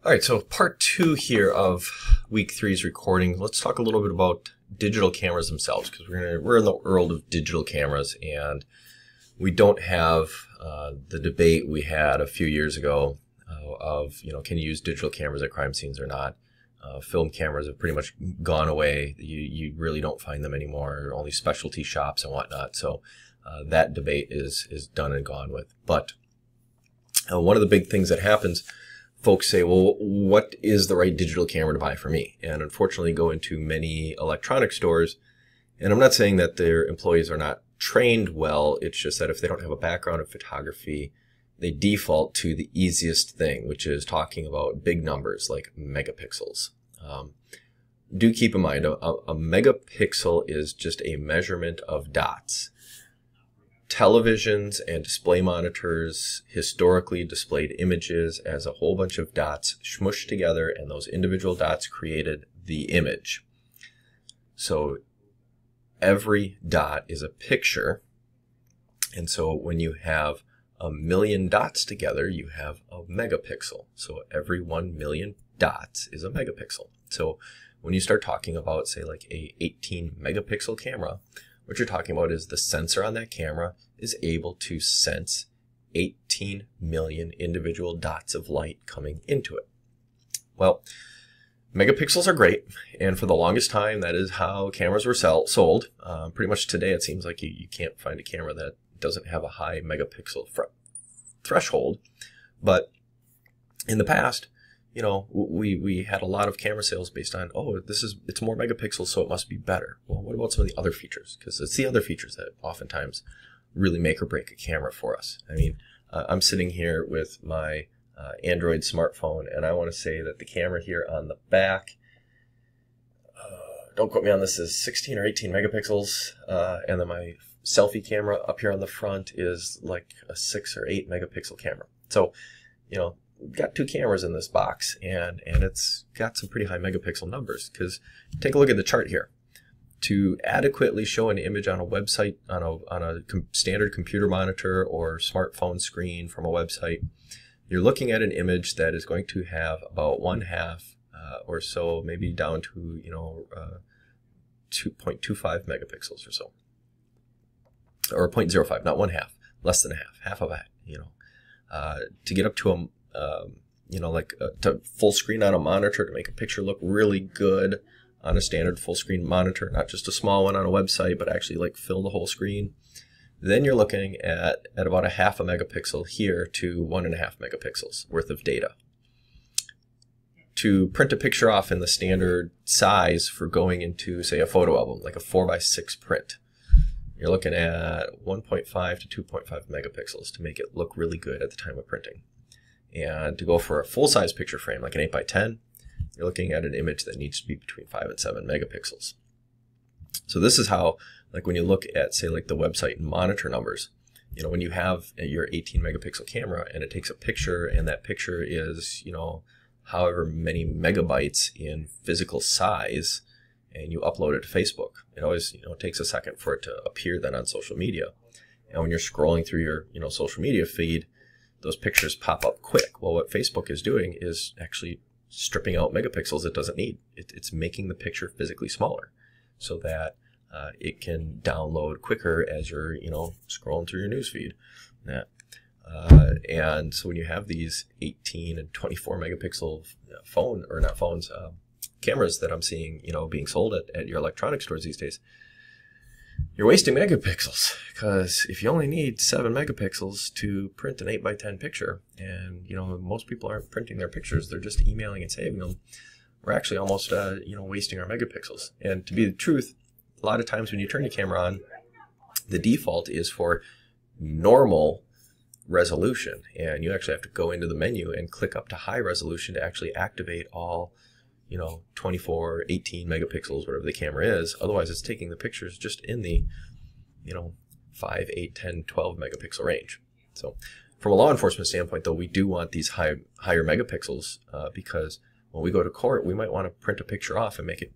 All right, so part 2 here of week 3's recording. Let's talk a little bit about digital cameras themselves, because we're in the world of digital cameras, and we don't have the debate we had a few years ago of, can you use digital cameras at crime scenes or not? Film cameras have pretty much gone away. You really don't find them anymore, only specialty shops and whatnot. So that debate is done and gone with. But one of the big things that happens, folks say, well, what is the right digital camera to buy for me? And unfortunately go into many electronic stores. And I'm not saying that their employees are not trained well. It's just that if they don't have a background in photography, they default to the easiest thing, which is talking about big numbers like megapixels. Do keep in mind, a megapixel is just a measurement of dots. Televisions and display monitors historically displayed images as a whole bunch of dots smushed together, and those individual dots created the image. So every dot is a picture, and so when you have a million dots together, you have a megapixel. So every 1 million dots is a megapixel. So when you start talking about, say, like a 18 megapixel camera, what you're talking about is the sensor on that camera is able to sense 18 million individual dots of light coming into it. Well, megapixels are great, and for the longest time, that is how cameras were sold. Pretty much today, it seems like you can't find a camera that doesn't have a high megapixel threshold. But in the past, we had a lot of camera sales based on, it's more megapixels, so it must be better. Well, what about some of the other features? Because it's the other features that oftentimes really make or break a camera for us. I mean, I'm sitting here with my Android smartphone, and I want to say that the camera here on the back, don't quote me on this, is 16 or 18 megapixels, and then my selfie camera up here on the front is like a 6 or 8 megapixel camera. So, we've got 2 cameras in this box, and it's got some pretty high megapixel numbers, because take a look at the chart here. To adequately show an image on a website, on a standard computer monitor or smartphone screen from a website, you're looking at an image that is going to have about 1/2 or so, maybe down to 2.25 megapixels or so, or 0.05, not 1/2, less than half of that. To get up to to full screen on a monitor, to make a picture look really good on a standard full screen monitor, not just a small one on a website, but actually like fill the whole screen, then you're looking at about 0.5 megapixel here to 1.5 megapixels worth of data. To print a picture off in the standard size for going into, say, a photo album, like a 4:6 print, you're looking at 1.5 to 2.5 megapixels to make it look really good at the time of printing. And to go for a full-size picture frame, like an 8:10, you're looking at an image that needs to be between 5 and 7 megapixels. So this is how, like when you look at, say, like the website and monitor numbers, when you have your 18 megapixel camera and it takes a picture, and that picture is, however many megabytes in physical size, and you upload it to Facebook, it always, takes a second for it to appear then on social media. And when you're scrolling through your, social media feed, those pictures pop up quick. Well, what Facebook is doing is actually stripping out megapixels it doesn't need. It's making the picture physically smaller so that it can download quicker as you're, scrolling through your newsfeed. And so when you have these 18 and 24 megapixel cameras that I'm seeing, being sold at your electronic stores these days, you're wasting megapixels, because if you only need 7 megapixels to print an 8:10 picture, and most people aren't printing their pictures, they're just emailing and saving them, we're actually almost wasting our megapixels. And to be the truth, a lot of times when you turn your camera on, the default is for normal resolution, and you actually have to go into the menu and click up to high resolution to actually activate all 24, 18 megapixels, whatever the camera is. Otherwise, it's taking the pictures just in the, 5, 8, 10, 12 megapixel range. So from a law enforcement standpoint, though, we do want these higher megapixels because when we go to court, we might want to print a picture off and make it,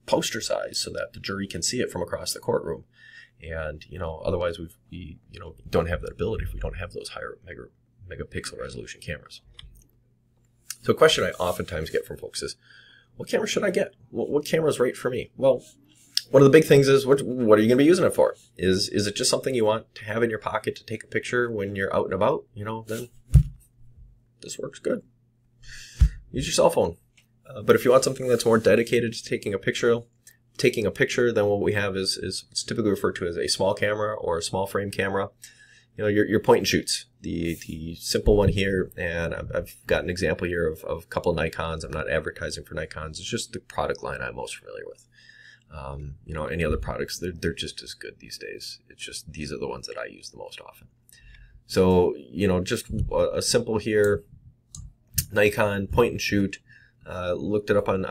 poster size so that the jury can see it from across the courtroom. And, otherwise we don't have that ability if we don't have those higher megapixel resolution cameras. So a question I oftentimes get from folks is, what camera should I get? What camera is right for me? Well, one of the big things is, what are you going to be using it for? Is it just something you want to have in your pocket to take a picture when you're out and about? Then this works good. Use your cell phone. But if you want something that's more dedicated to taking a picture, then what we have is it's typically referred to as a small camera or a small frame camera. Your point and shoots. The simple one here, and I've got an example here of a couple of Nikons. I'm not advertising for Nikons. It's just the product line I'm most familiar with. Any other products, they're just as good these days. It's just these are the ones that I use the most often. So, just a simple here, Nikon point and shoot. Looked it up on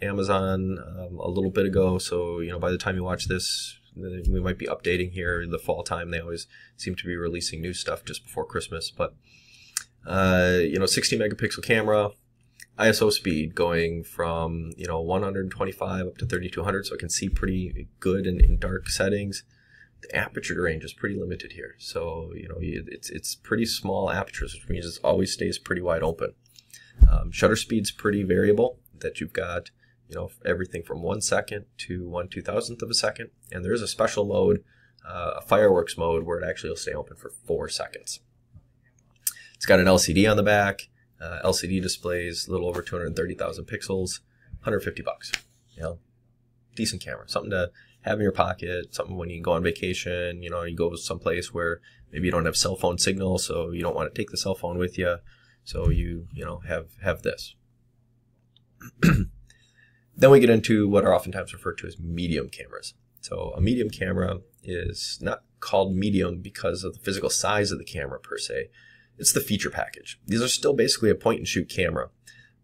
Amazon a little bit ago. So, by the time you watch this, we might be updating here in the fall time. They always seem to be releasing new stuff just before Christmas. But, 60 megapixel camera, ISO speed going from, 125 up to 3200. So I can see pretty good in dark settings. The aperture range is pretty limited here. So, it's pretty small apertures, which means it always stays pretty wide open. Shutter speed's pretty variable, that you've got, everything from 1 second to 1/2000th of a second. And there is a special mode, a fireworks mode, where it actually will stay open for 4 seconds. It's got an LCD on the back. LCD displays a little over 230,000 pixels, $150. Decent camera, something to have in your pocket, something when you go on vacation, you go someplace where maybe you don't have cell phone signal, so you don't want to take the cell phone with you. So you have this. Then we get into what are oftentimes referred to as medium cameras. So a medium camera is not called medium because of the physical size of the camera per se. It's the feature package. These are still basically a point and shoot camera.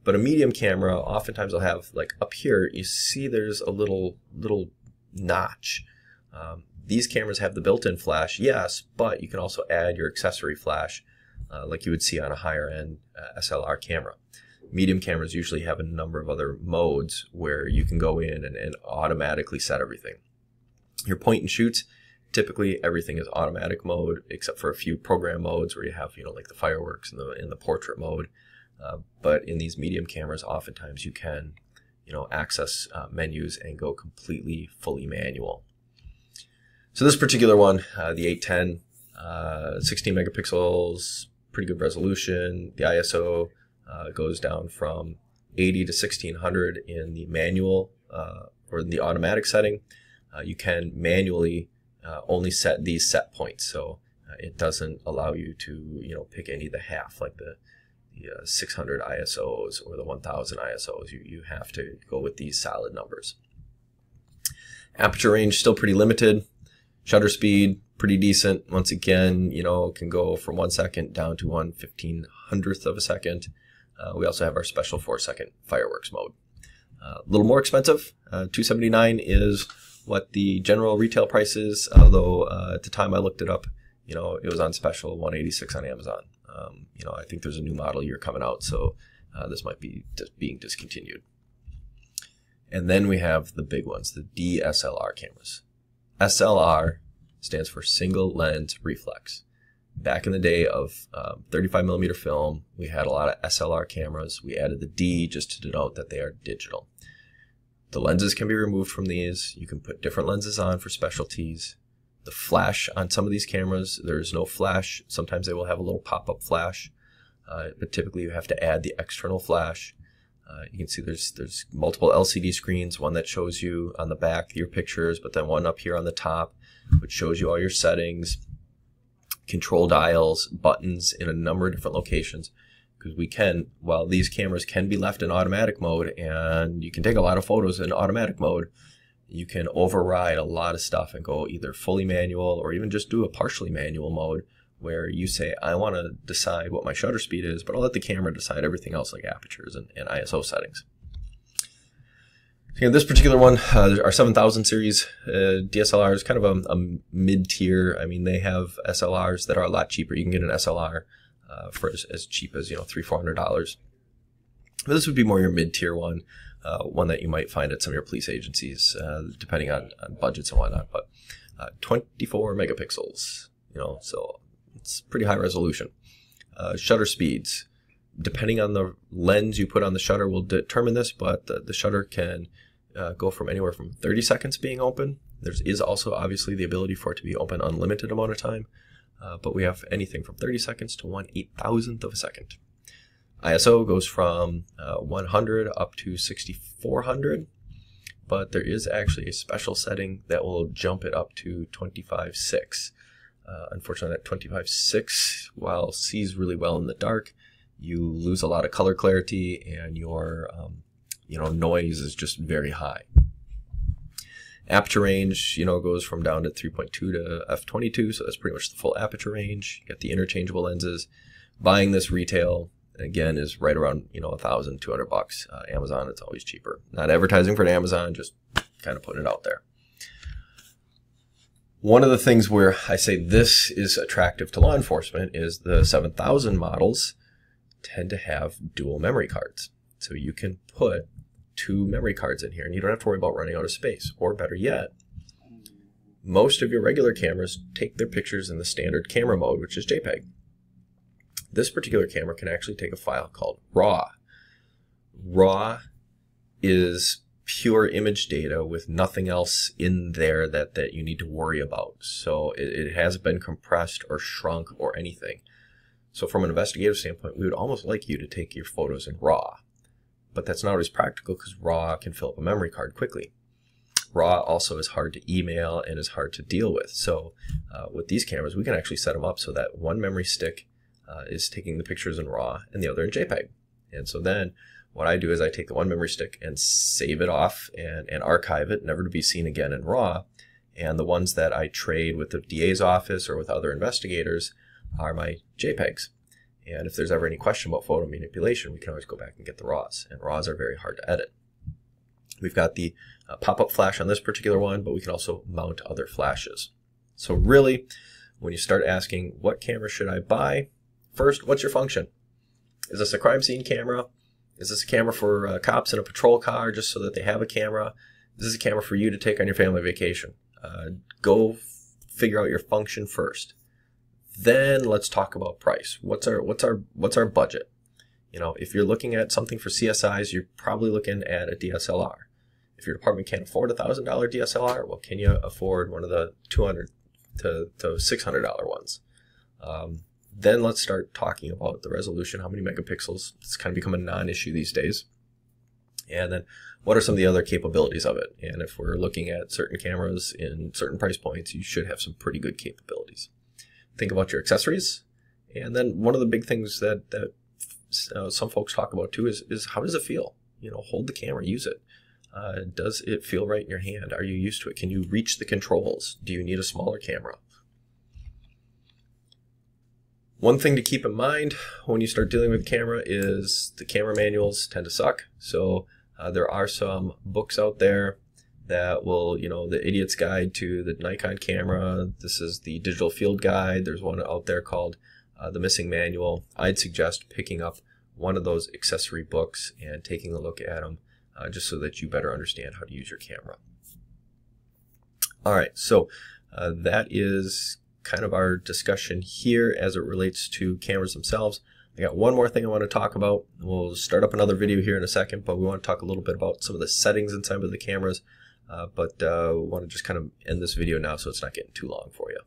But a medium camera oftentimes will have, like up here, you see there's a little notch. These cameras have the built-in flash, yes, but you can also add your accessory flash like you would see on a higher end SLR camera. Medium cameras usually have a number of other modes where you can go in and automatically set everything. Your point and shoots, typically everything is automatic mode except for a few program modes where you have, like the fireworks and the portrait mode. But in these medium cameras, oftentimes you can, access menus and go completely fully manual. So this particular one, the 810, 16 megapixels, pretty good resolution. The ISO goes down from 80 to 1600 in the manual or in the automatic setting. You can manually only set these set points, so it doesn't allow you to pick any of the half, like the 600 ISOs or the 1000 ISOs. You have to go with these solid numbers. Aperture range still pretty limited. Shutter speed pretty decent. Once again, can go from 1 second down to 1/1500th of a second. We also have our special 4-second fireworks mode. A little more expensive. $279 is what the general retail price is, although at the time I looked it up, it was on special, $186 on Amazon. I think there's a new model year coming out, so this might be being discontinued. And then we have the big ones, the DSLR cameras. SLR stands for single lens reflex. Back in the day of 35 millimeter film, we had a lot of SLR cameras. We added the D just to denote that they are digital. The lenses can be removed from these. You can put different lenses on for specialties. The flash on some of these cameras, there's no flash. Sometimes they will have a little pop-up flash, but typically you have to add the external flash. You can see there's multiple LCD screens, one that shows you on the back your pictures, but then one up here on the top, which shows you all your settings, control dials, buttons in a number of different locations. Because while these cameras can be left in automatic mode, and you can take a lot of photos in automatic mode, you can override a lot of stuff and go either fully manual or even just do a partially manual mode where you say, I want to decide what my shutter speed is, but I'll let the camera decide everything else like apertures and ISO settings. So this particular one, our 7000 series DSLR is kind of a mid-tier. I mean, they have SLRs that are a lot cheaper. You can get an SLR for as cheap as $300-400. But this would be more your mid-tier one, one that you might find at some of your police agencies, depending on budgets and whatnot. But 24 megapixels, so it's pretty high resolution. Shutter speeds, Depending on the lens you put on the shutter will determine this, but the shutter can go from anywhere from 30 seconds being open. There is also obviously the ability for it to be open unlimited amount of time, but we have anything from 30 seconds to 1/8,000th of a second. ISO goes from 100 up to 6400, but there is actually a special setting that will jump it up to 25.6. Unfortunately, that 25.6, while sees really well in the dark, you lose a lot of color clarity, and your noise is just very high. Aperture range, goes from down to 3.2 to f/22, so that's pretty much the full aperture range. You got the interchangeable lenses. Buying this retail, again, is right around $1,200. Amazon, it's always cheaper. Not advertising for Amazon, just kind of putting it out there. One of the things where I say this is attractive to law enforcement is the 7000 models tend to have dual memory cards. So you can put 2 memory cards in here and you don't have to worry about running out of space. Or better yet, most of your regular cameras take their pictures in the standard camera mode, which is JPEG. This particular camera can actually take a file called RAW. RAW is pure image data with nothing else in there that you need to worry about. So it hasn't been compressed or shrunk or anything. So from an investigative standpoint, we would almost like you to take your photos in RAW. But that's not always practical because RAW can fill up a memory card quickly. RAW also is hard to email and is hard to deal with. So with these cameras, we can actually set them up so that one memory stick is taking the pictures in RAW and the other in JPEG. And so then what I do is I take the one memory stick and save it off and archive it, never to be seen again in RAW. And the ones that I trade with the DA's office or with other investigators are my JPEGs. And if there's ever any question about photo manipulation, we can always go back and get the RAWs. And RAWs are very hard to edit. We've got the pop-up flash on this particular one, but we can also mount other flashes. So really, when you start asking, what camera should I buy? First, what's your function? Is this a crime scene camera? Is this a camera for cops in a patrol car just so that they have a camera? Is this a camera for you to take on your family vacation? Go figure out your function first. Then let's talk about price. What's our budget? If you're looking at something for CSIs, you're probably looking at a DSLR. If your department can't afford a $1,000 DSLR, well, can you afford one of the $200 to $600 ones? Then let's start talking about the resolution, how many megapixels. It's kind of become a non-issue these days. And then what are some of the other capabilities of it? And if we're looking at certain cameras in certain price points, you should have some pretty good capabilities. Think about your accessories. And then one of the big things that some folks talk about too is how does it feel? Hold the camera, use it. Does it feel right in your hand? Are you used to it? Can you reach the controls? Do you need a smaller camera? One thing to keep in mind when you start dealing with the camera is the camera manuals tend to suck. So there are some books out there that will, the Idiot's Guide to the Nikon Camera. This is the Digital Field Guide. There's one out there called The Missing Manual. I'd suggest picking up one of those accessory books and taking a look at them just so that you better understand how to use your camera. All right, so that is kind of our discussion here as it relates to cameras themselves. I got one more thing I want to talk about. We'll start up another video here in a second, but we want to talk a little bit about some of the settings inside of the cameras. But we want to just kind of end this video now so it's not getting too long for you.